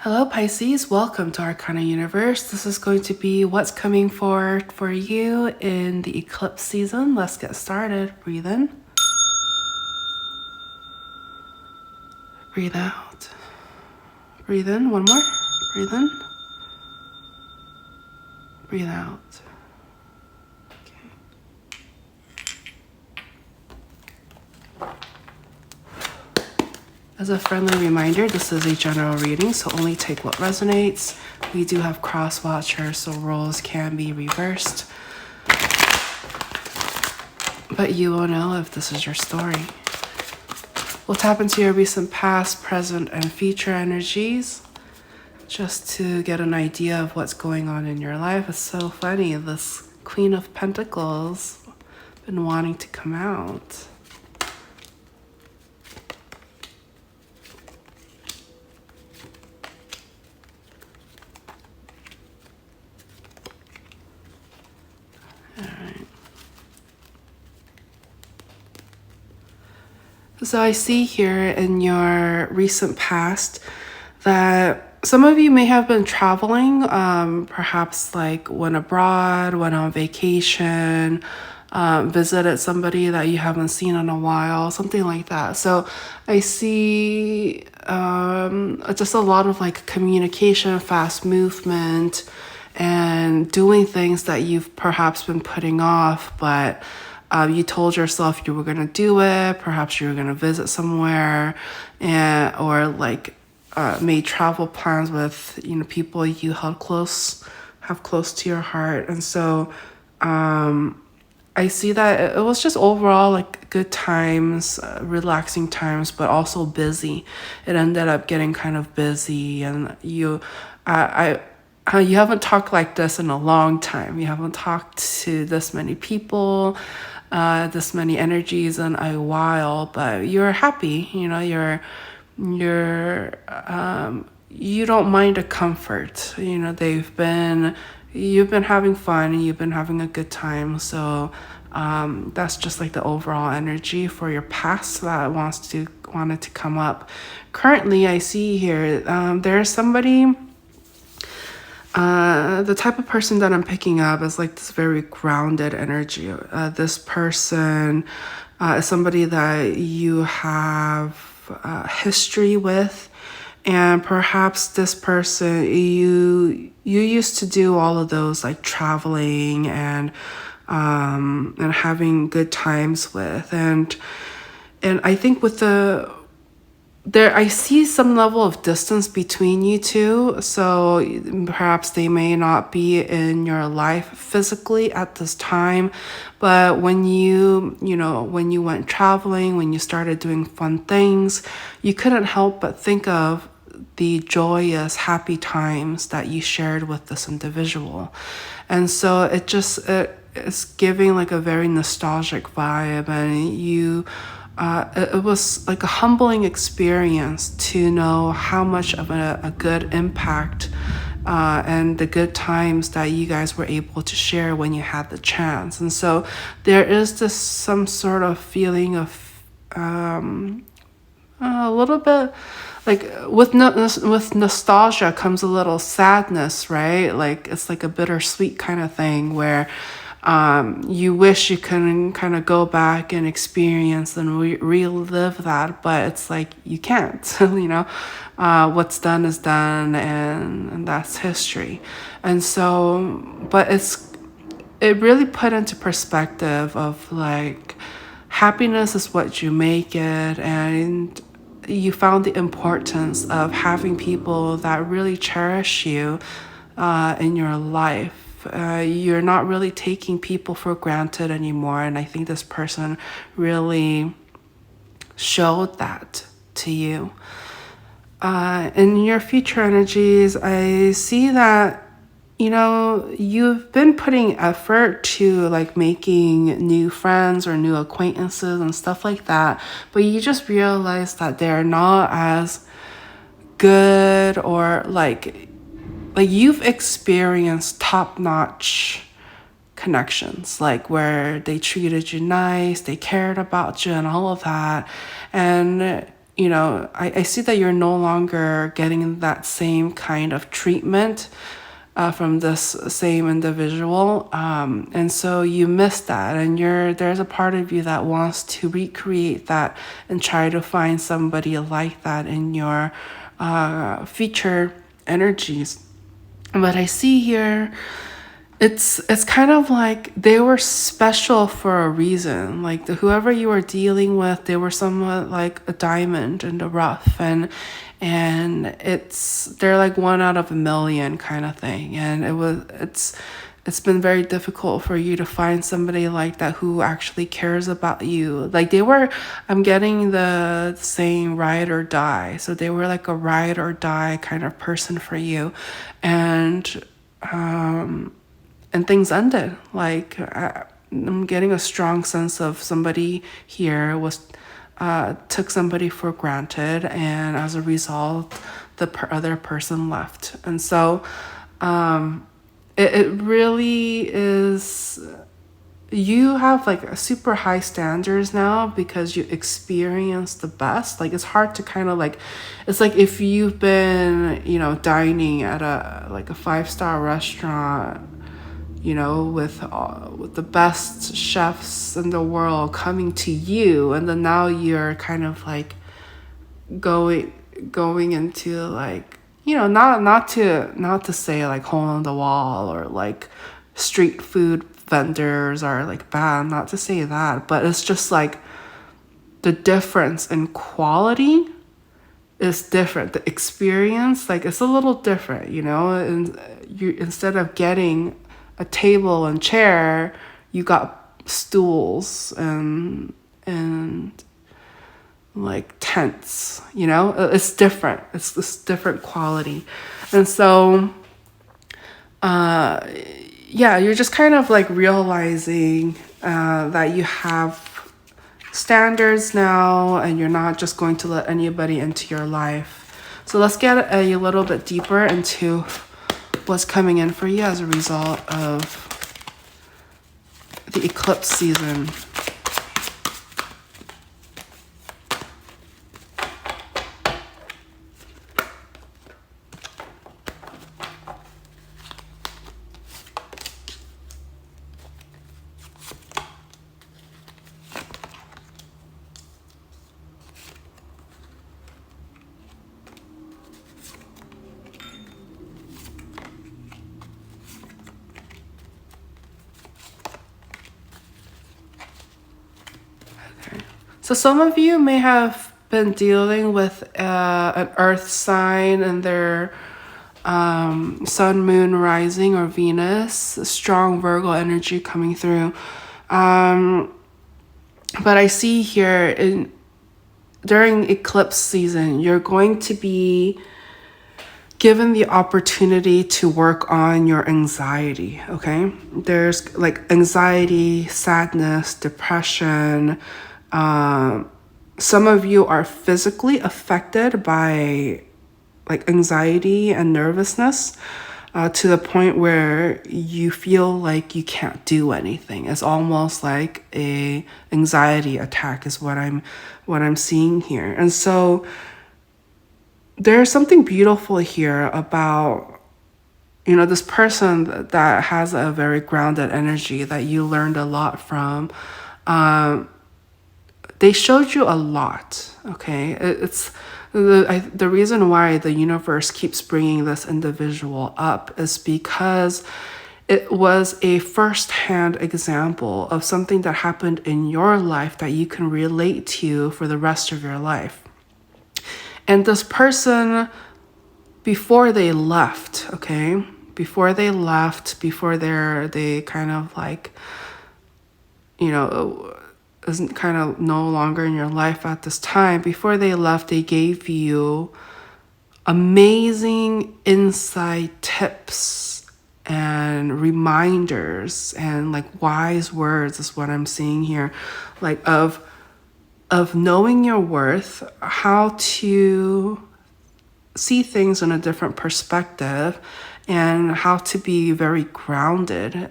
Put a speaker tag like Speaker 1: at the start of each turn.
Speaker 1: Hello Pisces, welcome to ArcanaUniverse. This is going to be what's coming for you in the eclipse season. Let's get started. Breathe in. Breathe out. Breathe in, one more. Breathe in. Breathe out. As a friendly reminder, this is a general reading, so only take what resonates. We do have cross watchers, so roles can be reversed. But you will know if this is your story. We'll tap into your recent past, present, and future energies just to get an idea of what's going on in your life. It's so funny, this Queen of Pentacles been wanting to come out. So I see here in your recent past that some of you may have been traveling, perhaps like went abroad, went on vacation, visited somebody that you haven't seen in a while, something like that. So I see just a lot of like communication, fast movement, and doing things that you've perhaps been putting off, but you told yourself you were going to do it. Perhaps you were going to visit somewhere, or like made travel plans with people you have close to your heart. And so I see that it was just overall like good times, relaxing times, but also busy. It ended up getting kind of busy, and you haven't talked like this in a long time. You haven't talked to this many people, this many energies in a while, but you're happy. You don't mind a comfort. You've been having fun and you've been having a good time. So that's just like the overall energy for your past that wanted to come up. Currently, I see here there's somebody. The type of person that I'm picking up is like this very grounded energy. This person is somebody that you have history with, and perhaps this person you used to do all of those like traveling and having good times with, and I think with I see some level of distance between you two, so perhaps they may not be in your life physically at this time, but when when you went traveling, when you started doing fun things, you couldn't help but think of the joyous, happy times that you shared with this individual. And so it's giving like a very nostalgic vibe, and it was like a humbling experience to know how much of a good impact and the good times that you guys were able to share when you had the chance. And so there is some sort of feeling of a little bit like with nostalgia comes a little sadness, right? Like it's like a bittersweet kind of thing where you wish you can kind of go back and experience and relive that, but it's like you can't. What's done is done, and that's history. And so, but it really put into perspective of like happiness is what you make it, and you found the importance of having people that really cherish you in your life. You're not really taking people for granted anymore, and I think this person really showed that to you. In your future energies, I see that you've been putting effort to like making new friends or new acquaintances and stuff like that, but you just realize that they're not as good, or like you've experienced top-notch connections, like where they treated you nice, they cared about you and all of that. And you know, I see that you're no longer getting that same kind of treatment from this same individual, and so you miss that, and there's a part of you that wants to recreate that and try to find somebody like that in your future energies. But I see here, it's kind of like they were special for a reason. Like whoever you were dealing with, they were somewhat like a diamond in the rough, and they're like one out of a million kind of thing. And it's been very difficult for you to find somebody like that who actually cares about you. Like I'm getting the saying ride or die. So they were like a ride or die kind of person for you. And things ended. Like I'm getting a strong sense of somebody here took somebody for granted, and as a result, the other person left. And so it really is. You have like a super high standards now because you experience the best. Like it's hard to kind of like, it's like if you've been, you know, dining at a 5-star restaurant, you know, with the best chefs in the world coming to you, and then now you're kind of like going into like, you know, not to say like hole in the wall or like street food vendors are like bad, not to say that, but it's just like the difference in quality is different. The experience, like it's a little different, you know, and you, instead of getting a table and chair, you got stools and like tents, you know. It's different. It's this different quality. And so yeah, you're just kind of like realizing that you have standards now, and you're not just going to let anybody into your life. So let's get a little bit deeper into what's coming in for you as a result of the eclipse season. So some of you may have been dealing with an earth sign and their sun, moon, rising, or Venus, strong Virgo energy coming through. But I see here during eclipse season, you're going to be given the opportunity to work on your anxiety, okay? There's like anxiety, sadness, depression. Some of you are physically affected by like anxiety and nervousness to the point where you feel like you can't do anything. It's almost like a anxiety attack is what I'm seeing here. And so there's something beautiful here about, you know, this person that has a very grounded energy that you learned a lot from. They showed you a lot, okay? It's the reason why the universe keeps bringing this individual up is because it was a first-hand example of something that happened in your life that you can relate to for the rest of your life. And this person, before they left, okay? Before they kind of like, you know, isn't kind of no longer in your life at this time. Before they left, they gave you amazing inside tips and reminders and like wise words is what I'm seeing here, like of knowing your worth, how to see things in a different perspective, and how to be very grounded